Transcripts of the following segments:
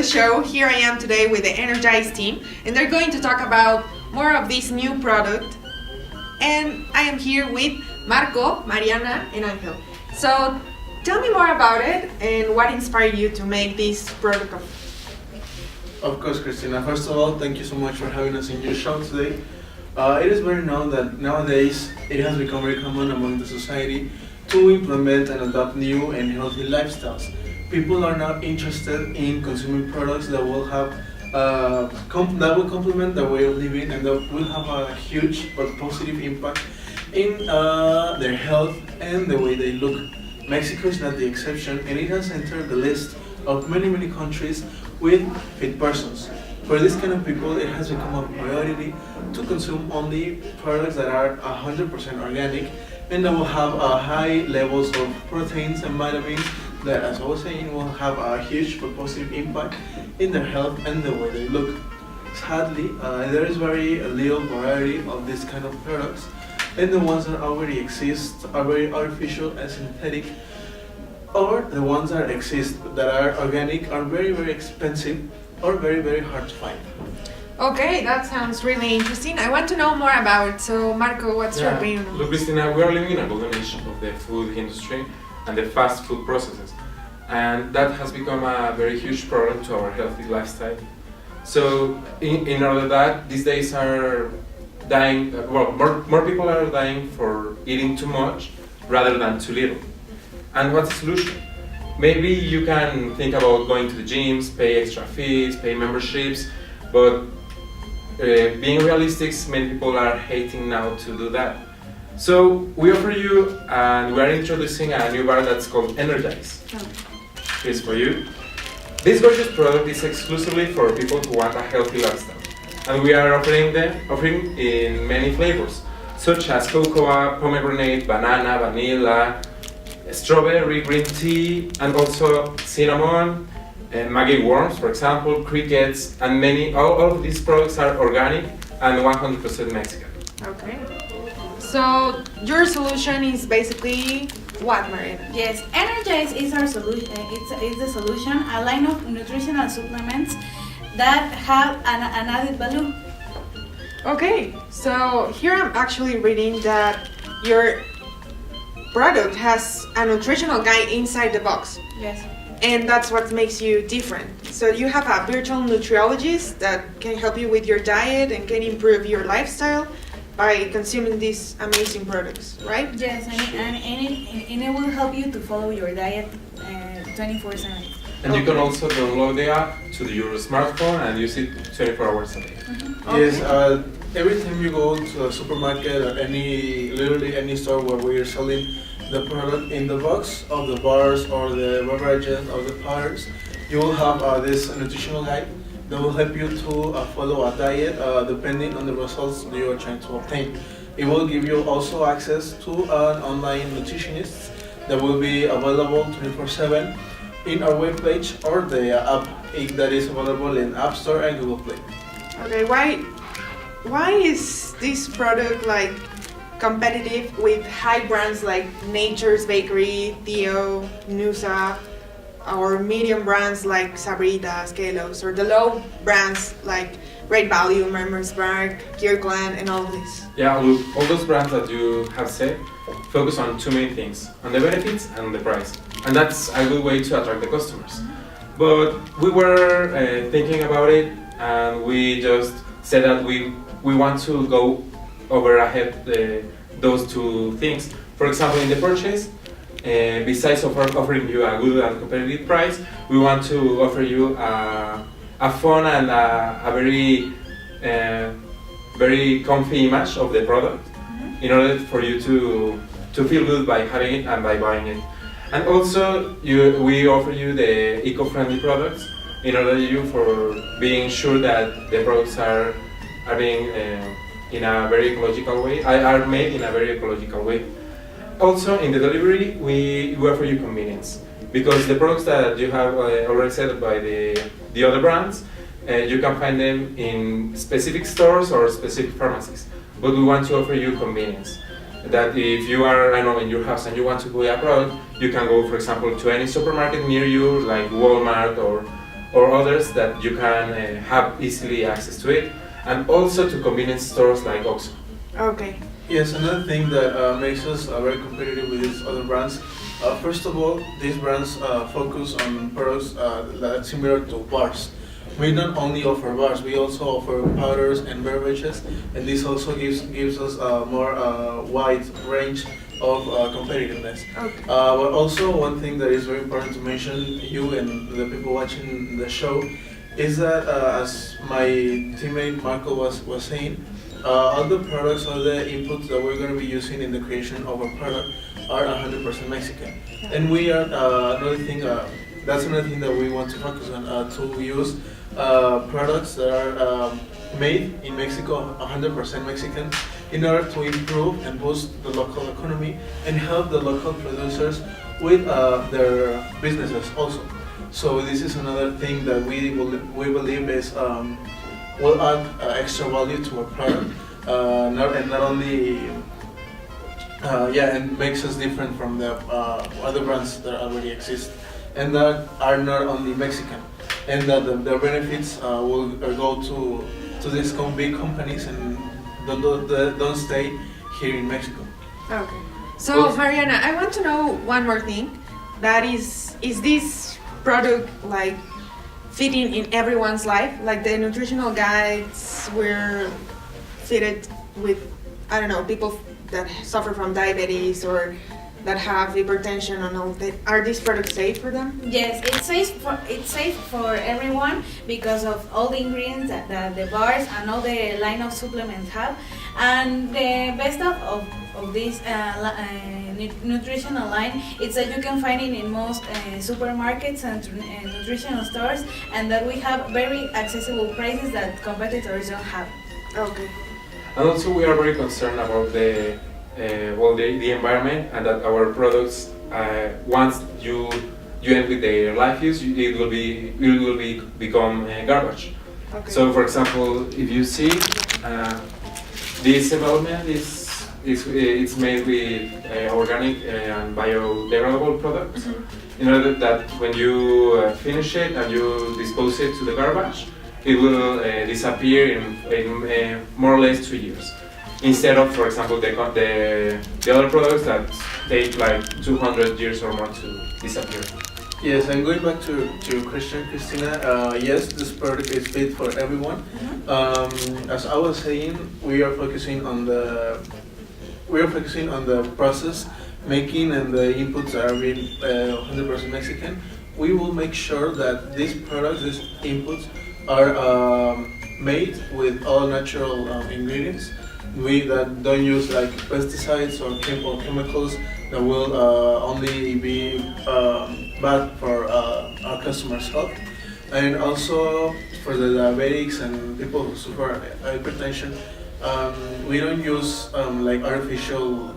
the show. Here I am today with the Energize team, and they're going to talk about more of this new product. And I am here with Marco, Mariana, and Angel. So tell me more about it and what inspired you to make this product. Of course, Kristina. First of all, thank you so much for having us in your show today. It is very known that nowadays it has become very common among the society to implement and adopt new and healthy lifestyles. People are now interested in consuming products that will have that will complement their way of living and that will have a huge but positive impact in their health and the way they look. Mexico is not the exception, and it has entered the list of many countries with fit persons. For this kind of people, it has become a priority to consume only products that are 100% organic and that will have high levels of proteins and vitamins that, as I was saying, will have a huge but positive impact in their health and the way they look. Sadly, there is very little variety of this kind of products, and the ones that already exist are very artificial and synthetic, or the ones that exist that are organic are very expensive or very hard to find. Okay, that sounds really interesting. I want to know more about it. So, Marco, what's your opinion on Look, this? Kristina, we are living in a golden age of the food industry and the fast food processes, and that has become a very huge problem to our healthy lifestyle. So, in order that these days are dying, more people are dying for eating too much rather than too little. And what's the solution? Maybe you can think about going to the gyms, pay extra fees, pay memberships, but being realistic, many people are hating now to do that. So we offer you, and we are introducing a new bar that's called Energize. Here's for you. This gorgeous product is exclusively for people who want a healthy lifestyle, and we are offering in many flavors, such as cocoa, pomegranate, banana, vanilla, strawberry, green tea, and also cinnamon, maggie worms, for example, crickets, and many. All of these products are organic and 100% Mexican. Okay. So, your solution is basically what, Mariana? Yes, Energize is our solution. It's the solution, a line of nutritional supplements that have an added value. Okay, so here I'm actually reading that your product has a nutritional guide inside the box. Yes. And that's what makes you different. So you have a virtual nutriologist that can help you with your diet and can improve your lifestyle by consuming these amazing products, right? Yes, and it will help you to follow your diet 24/7. And you can also download the app to your smartphone and use it 24 hours a day. Yes, every time you go to a supermarket or literally any store where we are selling the product in the box of the bars or the beverages or the powders, you will have this nutritional guide that will help you to follow a diet depending on the results you are trying to obtain. It will give you also access to an online nutritionist that will be available 24/7 in our webpage or the app that is available in App Store and Google Play. Okay, why is this product like competitive with high brands like Nature's Bakery, Theo, Nusa, or medium brands like Sabritas, Kellogg's, or the low brands like Great Value, Mermersburg, Kirkland, and all of this? Yeah, look, all those brands that you have said focus on two main things, on the benefits and the price. And that's a good way to attract the customers. But we were thinking about it, and we just said that we want to go over ahead those two things. For example, in the purchase, besides offering you a good and competitive price, we want to offer you a fun and a very comfy image of the product, in order for you to feel good by having it and by buying it. And also, we offer you the eco-friendly products in order for being sure that the products are being in a very ecological way, are made in a very ecological way. Also, in the delivery, we offer you convenience, because the products that you have already said by the other brands, you can find them in specific stores or specific pharmacies. But we want to offer you convenience. That if you are, in your house and you want to buy a product, you can go, for example, to any supermarket near you, like Walmart or others that you can have easily access to it, and also to convenience stores like Oxxo. Okay. Yes, another thing that makes us very competitive with these other brands. First of all, these brands focus on products that are similar to bars. We don't only offer bars, we also offer powders and beverages, and this also gives us a more wide range of competitiveness. Okay. But also one thing that is very important to mention, you and the people watching the show, is that as my teammate Marco was saying, all the products, all the inputs that we're going to be using in the creation of our product are 100% Mexican. And we are that's another thing that we want to focus on, to use products that are made in Mexico, 100% Mexican, in order to improve and boost the local economy and help the local producers with their businesses also. So this is another thing that we believe is will add extra value to our product, not only and makes us different from the other brands that already exist and that are not only Mexican, and that the benefits will go to these big companies and don't stay here in Mexico. Okay. So Mariana, I want to know one more thing. That is this product like fitting in everyone's life? Like the nutritional guides were fitted with, I don't know, people that suffer from diabetes or that have hypertension and all that. Are these products safe for them? Yes, it's safe for everyone because of all the ingredients that the bars and all the line of supplements have. And the best of this nutritional line is that you can find it in most supermarkets and nutritional stores, and that we have very accessible prices that competitors don't have. Okay. And also we are very concerned about the environment, and that our products, once you end with their life use, it will become garbage. Okay. So, for example, if you see this environment it's made with organic and biodegradable products. Mm-hmm. In order that when you finish it and you dispose it to the garbage, it will disappear in more or less 2 years. Instead of, for example, the other products that take like 200 years or more to disappear. Yes, and going back to Kristina, yes, this product is fit for everyone. As I was saying, we are focusing on the process making and the inputs are being 100% Mexican. We will make sure that these products, these inputs, are made with all natural ingredients. We that don't use like pesticides or chemicals that will only be bad for our customers' health, and also for the diabetics and people who suffer hypertension. We don't use like artificial,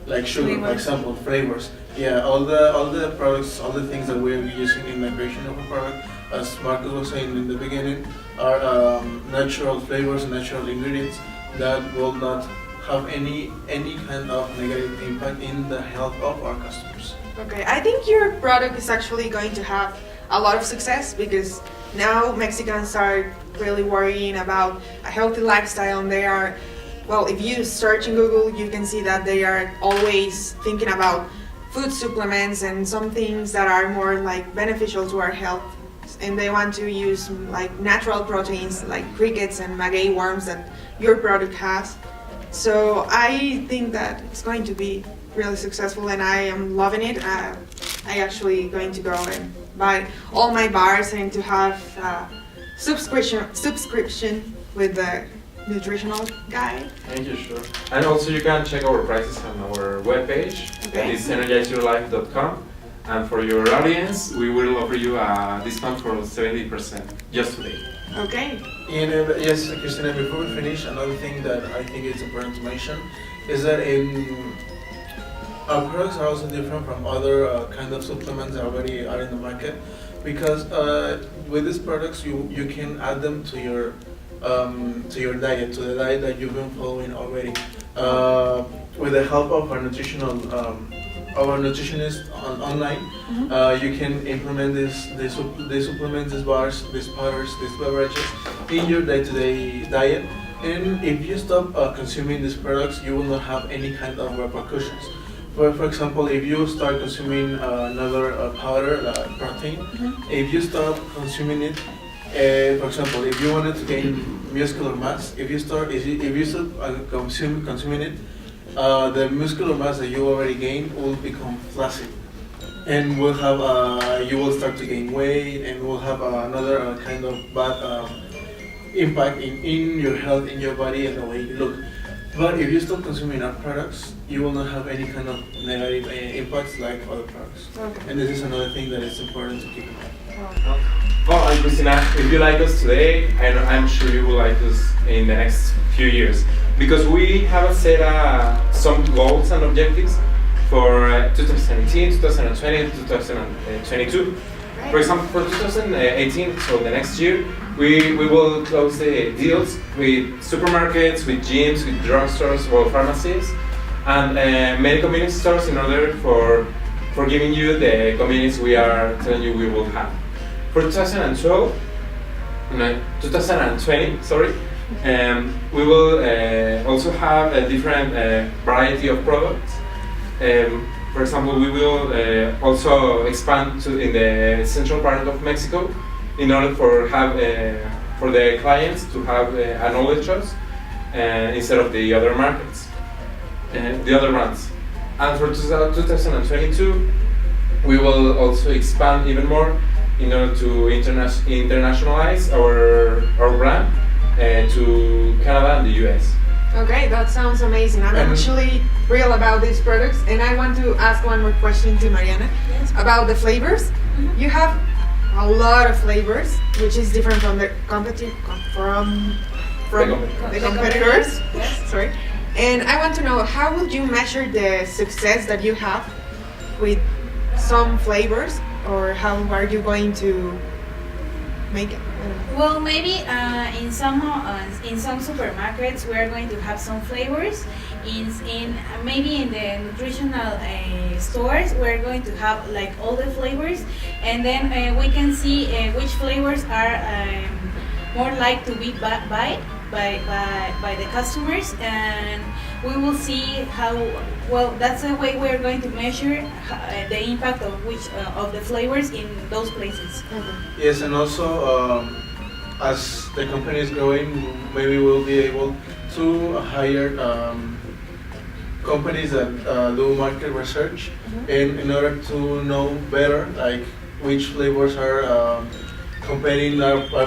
like sugar, for example, flavors. Yeah, all the products, all the things that we're using in the creation of a product, as Marcus was saying in the beginning, are natural flavors and natural ingredients that will not have any kind of negative impact in the health of our customers. Okay, I think your product is actually going to have a lot of success because now Mexicans are really worrying about a healthy lifestyle, and they are, well, if you search in Google, you can see that they are always thinking about food supplements and some things that are more like beneficial to our health, and they want to use like natural proteins like crickets and maguey worms that your product has. So I think that it's going to be really successful, and I am loving it. I actually going to go and buy all my bars and to have subscription with the nutritional guide. Thank you, sure. And also you can check our prices on our webpage. Okay. It's energizeyourlife.com. And for your audience, we will offer you a discount for 70% just today. Okay. And yes, Kristina, before we finish, another thing that I think is important to mention is that our products are also different from other kind of supplements that already are in the market, because with these products you can add them to your diet, to the diet that you've been following already. With the help of our nutritional our nutritionist online, you can implement these supplements, these bars, these powders, these beverages in your day-to-day diet. And if you stop consuming these products, you will not have any kind of repercussions. For example, if you start consuming another powder, like protein, if you stop consuming it, for example, if you wanted to gain muscular mass, if you stop consuming it, the muscular mass that you already gained will become flaccid, and will have you will start to gain weight, and will have another kind of bad impact in your health, in your body, and the way you look. But if you stop consuming our products, you will not have any kind of negative impacts like other products. Okay. And this is another thing that is important to keep in mind. Well, and Kristina, if you like us today, I'm sure you will like us in the next few years, because we have set some goals and objectives for 2018, 2020, 2022. Right. For example, for 2018, so the next year, we will close the deals with supermarkets, with gyms, with drugstores, or pharmacies, and many convenience stores in order for giving you the convenience we are telling you we will have. For 2020, sorry, we will also have a different variety of products. For example, we will also expand in the central part of Mexico in order for the clients to have a knowledge us instead of the other markets, the other brands. And for 2022, we will also expand even more in order to internationalize our brand to Canada and the US. Okay, that sounds amazing. I'm actually real about these products, and I want to ask one more question to Mariana about the flavors. You have a lot of flavors, which is different from the competitors. Yes. Sorry. And I want to know, how would you measure the success that you have with some flavors, or how are you going to make it? Well, maybe in some supermarkets we are going to have some flavors. Maybe in the nutritional stores we're going to have like all the flavors, and then we can see which flavors are more like to be bought by the customers, and we will see how well. That's the way we're going to measure the impact of which of the flavors in those places. Yes, and also as the company is growing, maybe we'll be able to hire companies that do market research in order to know better like which flavors are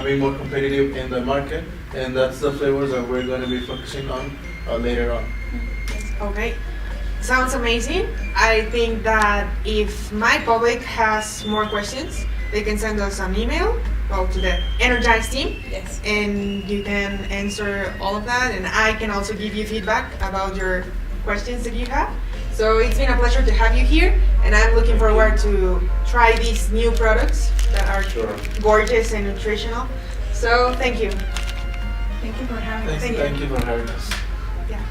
being more competitive in the market, and that's the flavors that we're going to be focusing on later on. Okay, sounds amazing. I think that if my public has more questions, they can send us an email, to the Energize team. Yes. And you can answer all of that, and I can also give you feedback about your questions that you have. So it's been a pleasure to have you here, and I'm looking forward to try these new products that are gorgeous and nutritional. So thank you. Thank you for having us. Thank you for having us. Yeah.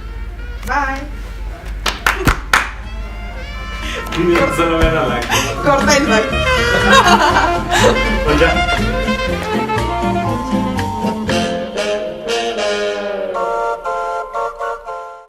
Bye. Solo ven a la Corta el bye. Pues ya.